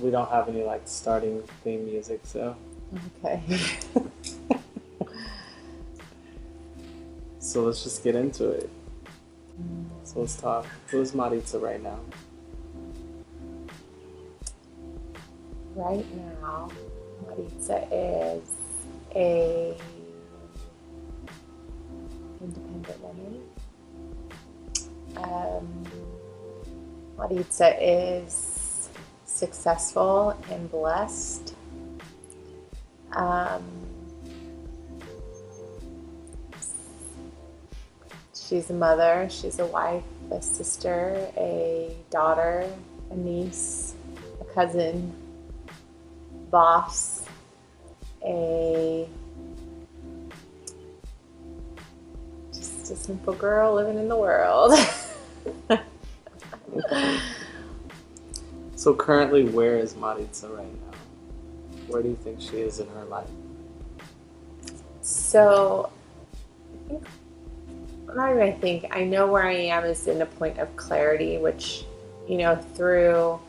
we don't have any like starting theme music, so Okay. so let's just get into it. So let's talk. Who's Maritza right now? Right now, Maritza is a independent woman. Maritza is successful and blessed. She's a mother, she's a wife, a sister, a daughter, a niece, a cousin, boss, just a simple girl living in the world. So currently, where is Maritza right now? Where do you think she is in her life? So, I know where I am is in a point of clarity, which, through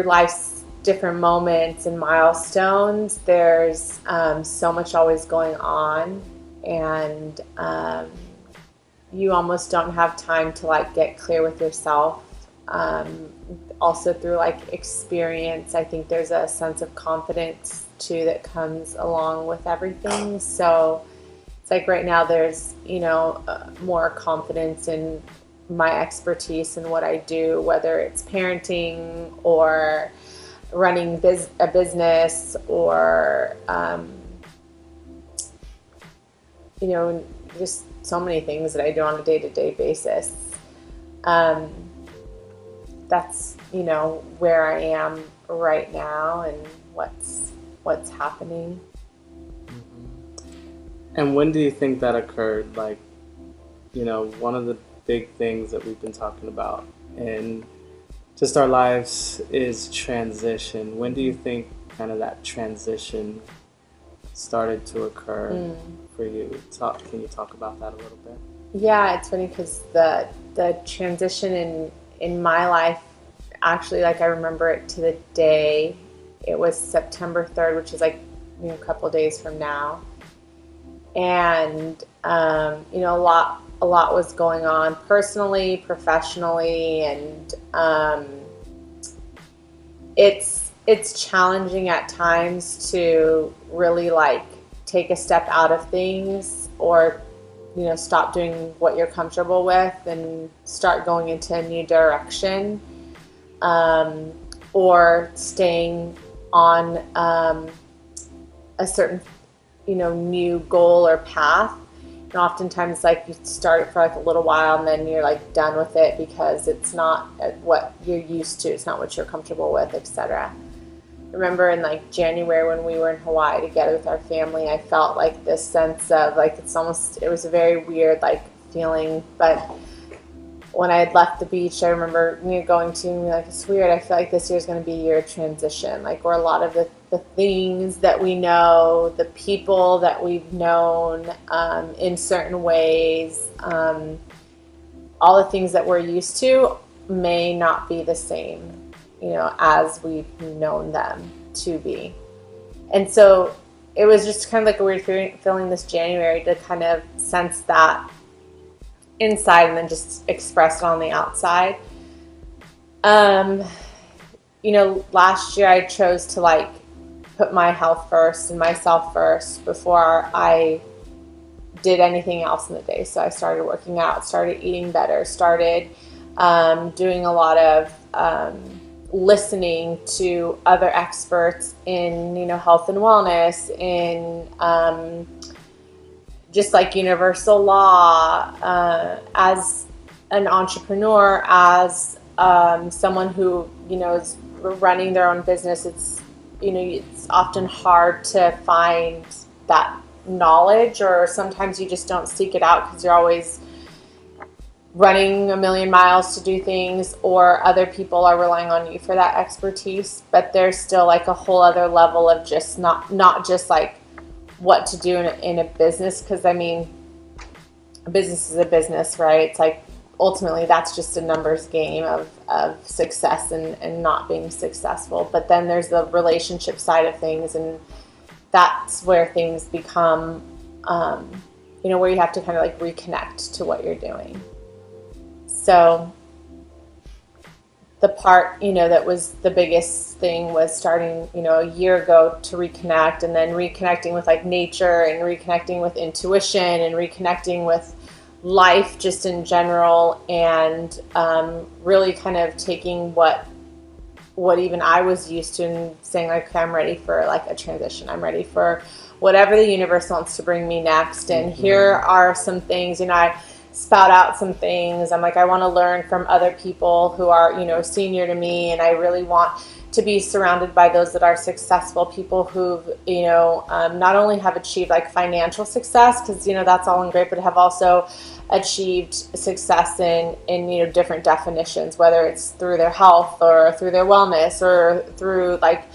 life's different moments and milestones, there's so much always going on, and you almost don't have time to get clear with yourself. Also through experience, I think there's a sense of confidence too that comes along with everything. So it's right now there's more confidence in my expertise in what I do, whether it's parenting or running a business or just so many things that I do on a day-to-day basis. That's where I am right now and what's happening. And when do you think that occurred? One of the big things that we've been talking about in just our lives is transition. When do you think kind of that transition started to occur for you? Can you talk about that a little bit? Yeah, it's funny because the transition in my life, actually, I remember it to the day. It was September 3rd, which is a couple days from now. And a lot was going on personally, professionally, and it's challenging at times to really take a step out of things or stop doing what you're comfortable with and start going into a new direction, or staying on a certain new goal or path. And oftentimes you start it for a little while and then you're done with it because it's not what you're used to, it's not what you're comfortable with, etc. I remember in January when we were in Hawaii together with our family, I felt this sense of it was a very weird feeling, but when I had left the beach, I remember going to me it's weird, I feel this year's going to be a year of transition, where a lot of the things that we know, the people that we've known in certain ways, all the things that we're used to may not be the same as we've known them to be. And so it was just kind of a weird feeling this January to kind of sense that inside and then just express it on the outside. Last year I chose to put my health first and myself first before I did anything else in the day. So I started working out, started eating better, started doing a lot of listening to other experts in health and wellness, in just universal law, as an entrepreneur, as someone who is running their own business. It's often hard to find that knowledge, or sometimes you just don't seek it out because you're always running a million miles to do things, or other people are relying on you for that expertise. But there's still a whole other level of just not just what to do in a business, because a business is a business, right? It's ultimately that's just a numbers game of success and not being successful. But then there's the relationship side of things, and that's where things become, where you have to kind of like reconnect to what you're doing. So the part, that was the biggest thing was starting, a year ago to reconnect, and then reconnecting with like nature and reconnecting with intuition and reconnecting with life just in general, and really kind of taking what even I was used to and saying like, okay, I'm ready for like a transition. I'm ready for whatever the universe wants to bring me next. And here are some things, I spout out some things. I'm like, I want to learn from other people who are, senior to me. And I really want to be surrounded by those that are successful, people who've, not only have achieved like financial success, because, that's all and great, but have also achieved success in different definitions, whether it's through their health or through their wellness or through like,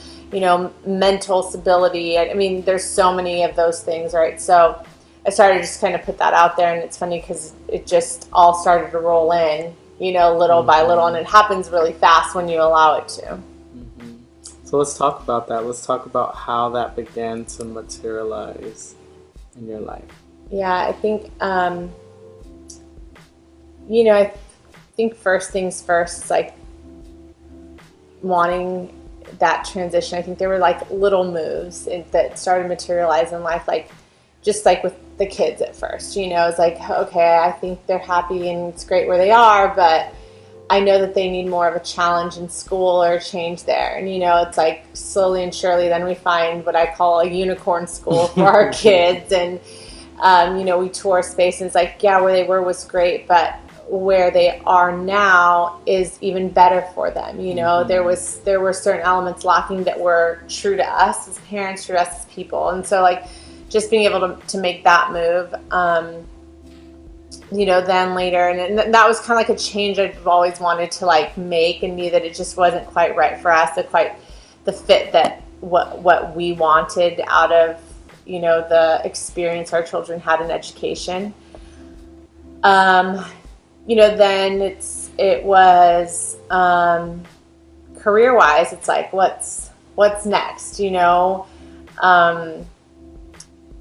mental stability. I mean, there's so many of those things, right? So I started to just kind of put that out there, and it's funny because it just all started to roll in, little by little, and it happens really fast when you allow it to. So let's talk about that. Let's talk about how that began to materialize in your life. Yeah, I think, I think first things first, like wanting that transition. I think there were like little moves that started to materialize in life, like just like with the kids at first, it's like, okay, I think they're happy and it's great where they are, but I know that they need more of a challenge in school or change there. And, it's like slowly and surely then we find what I call a unicorn school for our kids. And, we tour space and it's like, yeah, where they were was great, but where they are now is even better for them. There were certain elements lacking that were true to us as parents, true to us as people. And so like just being able to make that move, then later, and that was kind of like a change I've always wanted to like make, and knew that it just wasn't quite right for us, the fit that what we wanted out of, the experience our children had in education. Then it was career-wise, it's like, what's next,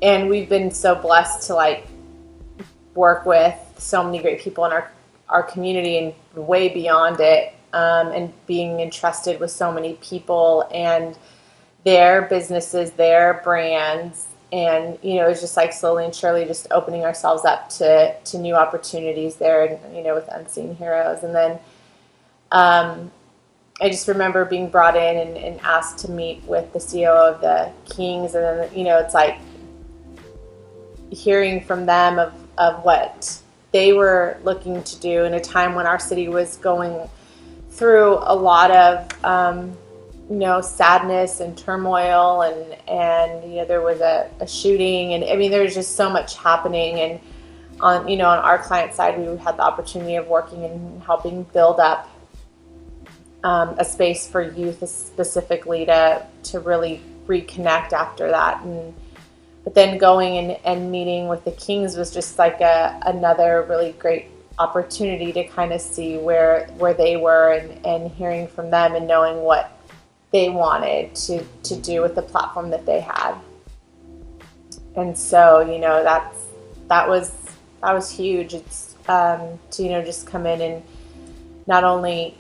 and we've been so blessed to like work with so many great people in our community and way beyond it, and being entrusted with so many people and their businesses, their brands, and it's just like slowly and surely just opening ourselves up to new opportunities there, and with Unseen Heroes. And then I just remember being brought in and asked to meet with the CEO of the Kings, and then it's like hearing from them of what they were looking to do in a time when our city was going through a lot of sadness and turmoil, and there was a shooting, and I mean there's just so much happening. And on our client side, we had the opportunity of working and helping build up a space for youth specifically to really reconnect after that. But then going and meeting with the Kings was just like another really great opportunity to kind of see where they were, and hearing from them and knowing what they wanted to do with the platform that they had. And so, that was huge. It's to just come in and not only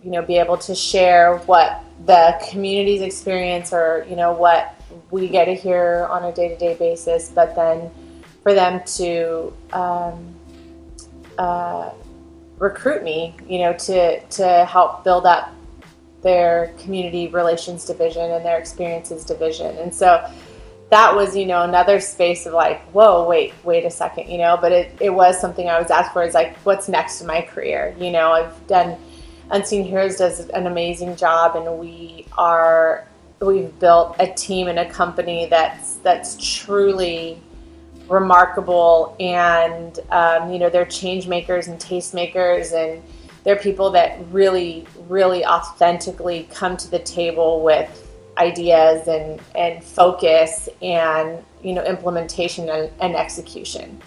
be able to share what the community's experience or what we get to hear on a day-to-day basis, but then for them to recruit me, to help build up their community relations division and their experiences division. And so that was, another space of like, whoa, wait a second, but it was something I was asked for. It's like, what's next in my career? I've done, Unseen Heroes does an amazing job, and we've built a team and a company that's truly remarkable, and they're change makers and taste makers, and they're people that really, really authentically come to the table with ideas and focus and implementation and execution.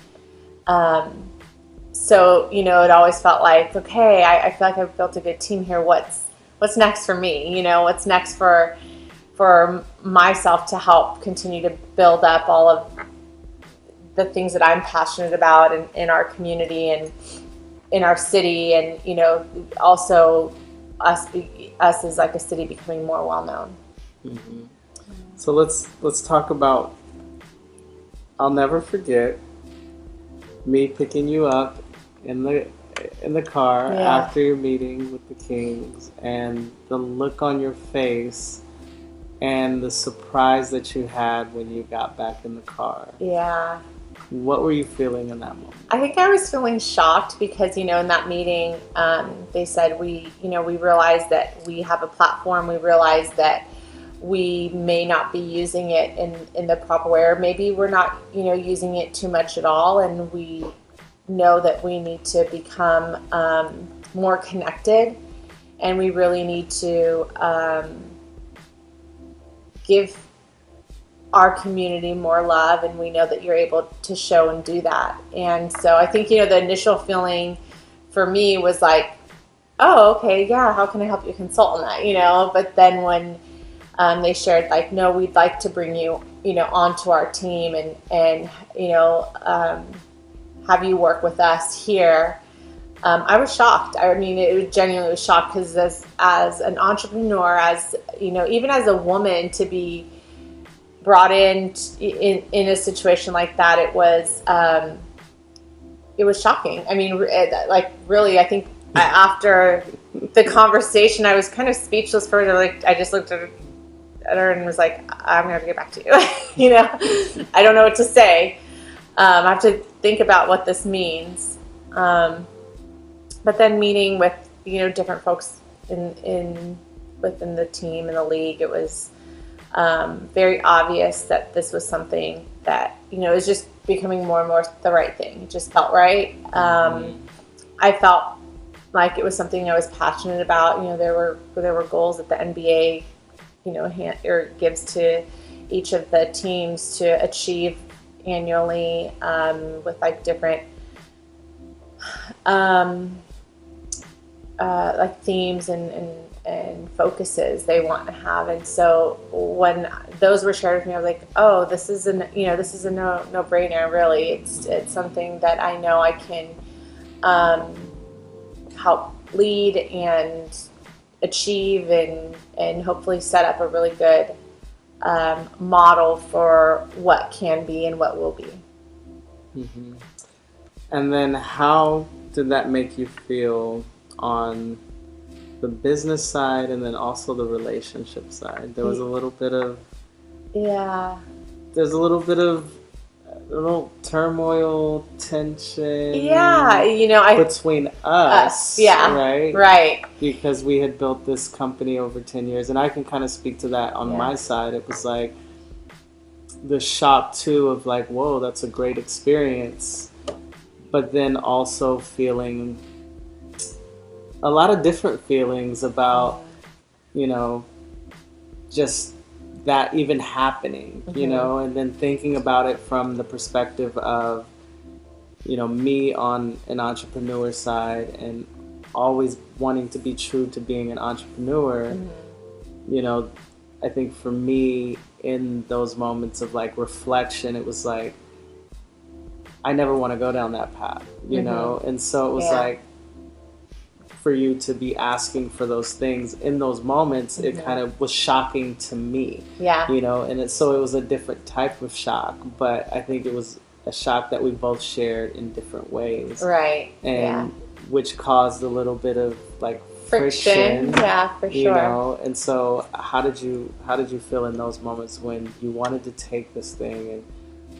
so, it always felt like, okay, I feel like I've built a good team here. What's next for me? What's next for myself to help continue to build up all of the things that I'm passionate about in our community and in our city, and also us as like a city becoming more well known. Mm-hmm. So let's talk about. I'll never forget me picking you up in the car after your meeting with the Kings, and the look on your face and the surprise that you had when you got back in the car. Yeah. What were you feeling in that moment? I think I was feeling shocked because, in that meeting, they said we realized that we have a platform. We realized that we may not be using it in the proper way, or maybe we're not, using it too much at all. And we know that we need to become more connected, and we really need to give our community more love, and we know that you're able to show and do that. And so I think, the initial feeling for me was like, oh, okay, yeah, how can I help you consult on that, but then when they shared like, no, we'd like to bring you, onto our team and have you work with us here. I was shocked. I mean, it genuinely was shocked because as an entrepreneur, as even as a woman, to be brought in a situation like that, it was shocking. I mean, really, I think after the conversation, I was kind of speechless for her. Like, I just looked at her and was like, I'm gonna have to get back to you. I don't know what to say. I have to think about what this means. But then meeting with different folks within the team and the league, it was very obvious that this was something that is just becoming more and more the right thing. It just felt right. I felt like it was something I was passionate about. There were goals that the NBA gives to each of the teams to achieve annually, with like different like themes and focuses they want to have. And so when those were shared with me, I was like, oh, this is a no-brainer. Really, it's something that I know I can help lead and achieve and hopefully set up a really good model for what can be and what will be. Mm-hmm. And then how did that make you feel on the business side and then also the relationship side? There was a little bit of there's a little bit of turmoil, tension between us, right, because we had built this company over 10 years, and I can kind of speak to that on my side. It was like the shock too of like, whoa, that's a great experience, but then also feeling a lot of different feelings about just that even happening, and then thinking about it from the perspective of, me on an entrepreneur side and always wanting to be true to being an entrepreneur. I think for me in those moments of like reflection, it was like, I never want to go down that path, and so it was like, for you to be asking for those things in those moments, it kind of was shocking to me. And so it was a different type of shock, but I think it was a shock that we both shared in different ways. Right. And which caused a little bit of like friction. Yeah, for sure. And so how did you feel in those moments when you wanted to take this thing? And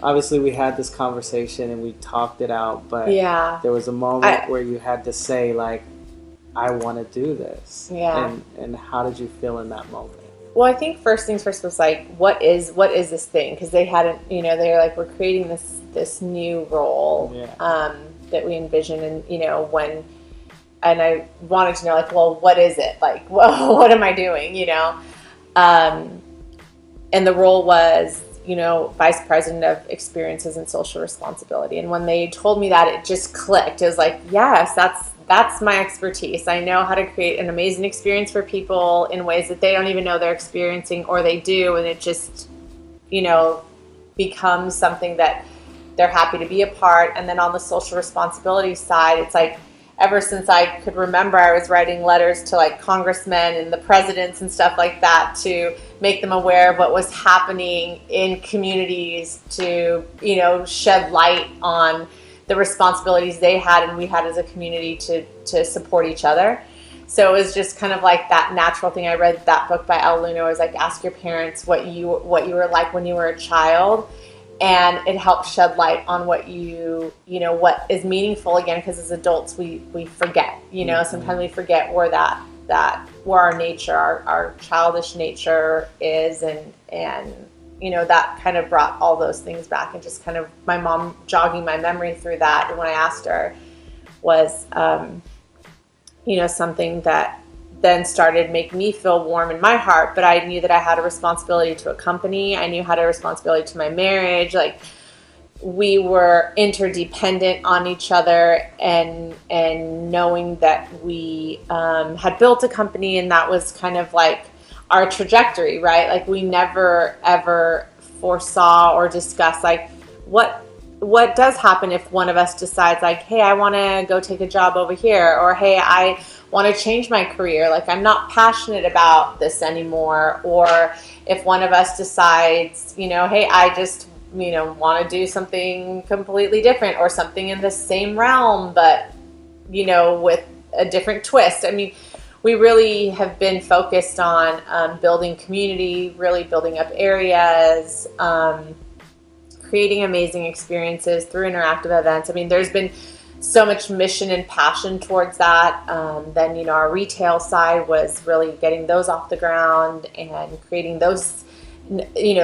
obviously we had this conversation and we talked it out, but there was a moment where you had to say like, I want to do this. And how did you feel in that moment? Well, I think first things first was like, what is this thing? Because they hadn't, they were like, we're creating this new role that we envision, and and I wanted to know like, well, what is it? Like, well, what am I doing? And the role was vice president of experiences and social responsibility. And when they told me that, it just clicked. It was like, yes, that's my expertise. I know how to create an amazing experience for people in ways that they don't even know they're experiencing, or they do, and it just, becomes something that they're happy to be a part. And then on the social responsibility side, it's like, ever since I could remember, I was writing letters to like congressmen and the presidents and stuff like that to make them aware of what was happening in communities, to, shed light on the responsibilities they had and we had as a community to support each other. So it was just kind of like that natural thing. I read that book by Al Luna. It was like, ask your parents what you were like when you were a child. And it helps shed light on what what is meaningful again, because as adults we forget, sometimes we forget where where our nature, our childish nature is, and that kind of brought all those things back, and just kind of my mom jogging my memory through that when I asked her was, something that then started making me feel warm in my heart. But I knew that I had a responsibility to a company. I knew I had a responsibility to my marriage. Like, we were interdependent on each other, and knowing that we had built a company, and that was kind of like our trajectory, right? Like, we never ever foresaw or discussed like what does happen if one of us decides like, hey, I want to go take a job over here, or hey, I want to change my career, like I'm not passionate about this anymore. Or if one of us decides, hey, I just want to do something completely different, or something in the same realm but with a different twist. I mean, we really have been focused on building community, really building up areas, creating amazing experiences through interactive events. I mean, there's been so much mission and passion towards that. Then, our retail side was really getting those off the ground and creating those,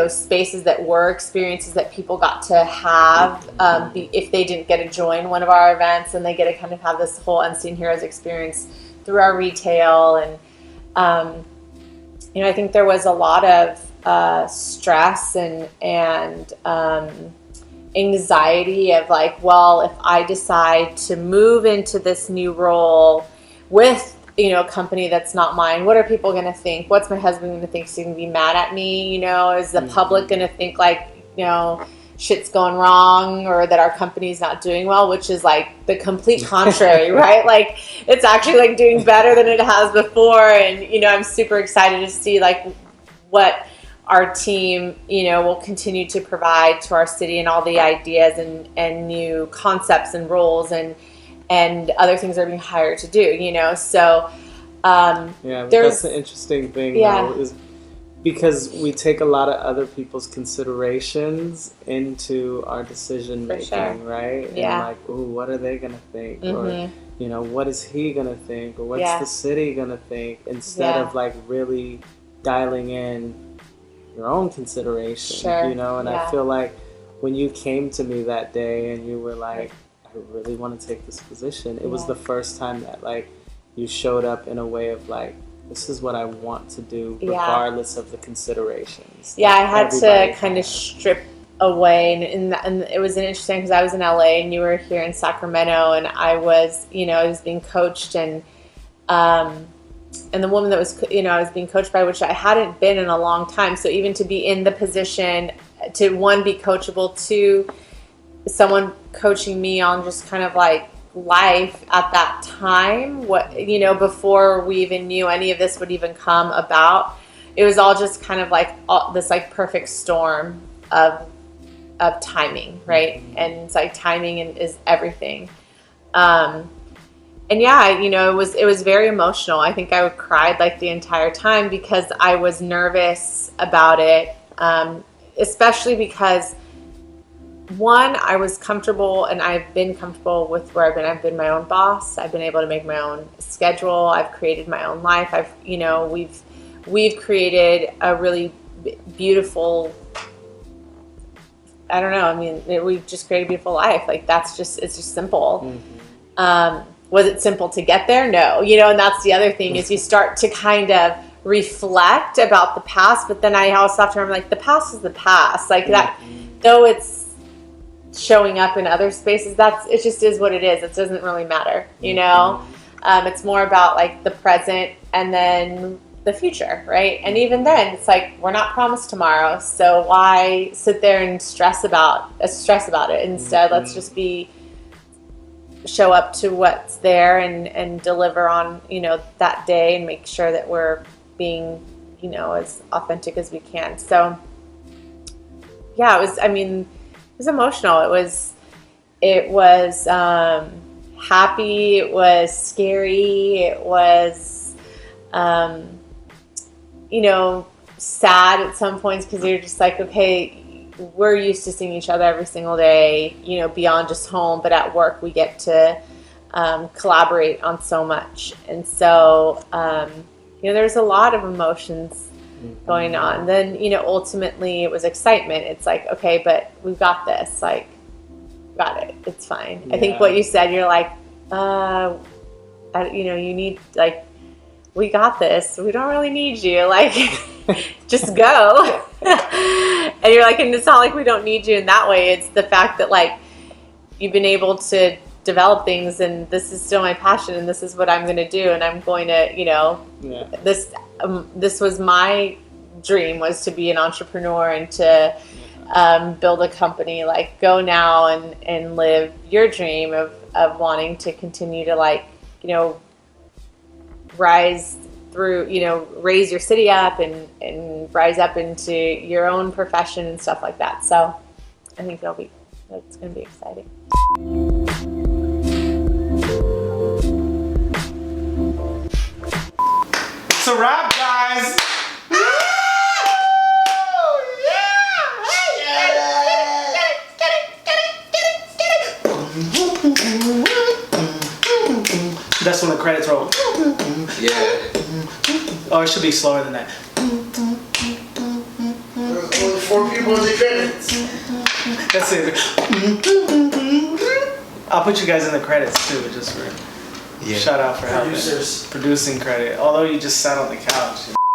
spaces that were experiences that people got to have if they didn't get to join one of our events, and they get to kind of have this whole Unseen Heroes experience through our retail. And, I think there was a lot of stress and anxiety of like, well, if I decide to move into this new role with a company that's not mine, what are people going to think? What's my husband going to think? Is he going to be mad at me? Is the public going to think like shit's going wrong, or that our company's not doing well? Which is like the complete contrary, right? Like, it's actually like doing better than it has before. And I'm super excited to see like what our team, will continue to provide to our city, and all the ideas and new concepts and roles and other things are being hired to do, So, that's the interesting thing, though, is because we take a lot of other people's considerations into our decision making, right? Yeah. And like, ooh, what are they gonna think? Mm-hmm. Or, what is he gonna think? Or what's the city gonna think? Instead of like really dialing in your own consideration, and I feel like when you came to me that day and you were like, I really want to take this position, it was the first time that like you showed up in a way of like, this is what I want to do regardless of the considerations. Yeah, I had to kind of strip away, and it was interesting because I was in LA and you were here in Sacramento, and I was being coached, and the woman that was, I was being coached by, which I hadn't been in a long time. So even to be in the position to, one, be coachable, two, someone coaching me on just kind of like life at that time, before we even knew any of this would even come about, it was all just kind of like this like perfect storm of timing, right? And it's like timing is everything. And it was very emotional. I think I cried like the entire time because I was nervous about it, especially because, one, I was comfortable, and I've been comfortable with where I've been. I've been my own boss. I've been able to make my own schedule. I've created my own life. We've created a really beautiful, I don't know. I mean, we've just created a beautiful life. Like, it's just simple. Mm-hmm. Was it simple to get there? No. And that's the other thing is you start to kind of reflect about the past, but then I also have to remember, like, the past is the past. Like, that, though it's showing up in other spaces, it just is what it is. It doesn't really matter, you know? It's more about, like, the present and then the future, right? And even then, it's like, we're not promised tomorrow, so why sit there and stress about it? Instead, let's just show up to what's there and deliver on, you know, that day, and make sure that we're being, you know, as authentic as we can. So yeah, it was emotional. It was happy, it was scary, it was you know, sad at some points, because you're just like, okay, we're used to seeing each other every single day, you know, beyond just home, but at work we get to collaborate on so much. And so, you know, there's a lot of emotions going on. Then, you know, ultimately it was excitement. It's like, okay, but we've got this, like, got it. It's fine. Yeah. I think what you said, you're like, you know, you need, like, we got this. We don't really need you. Like, just go. And you're like, and it's not like we don't need you in that way. It's the fact that, like, you've been able to develop things, and this is still my passion, and this is what I'm going to do, and I'm going to, you know, this was my dream, was to be an entrepreneur and to build a company. Like, go now and live your dream of wanting to continue to, like, you know, rise through, you know, raise your city up and rise up into your own profession and stuff like that. So I think it's going to be exciting. It's a wrap, guys. That's when the credits roll. Yeah. Oh, it should be slower than that. There's only 4 people in the credits. That's it. I'll put you guys in the credits too, just for shout out for helping. Producers. Producing credit. Although you just sat on the couch.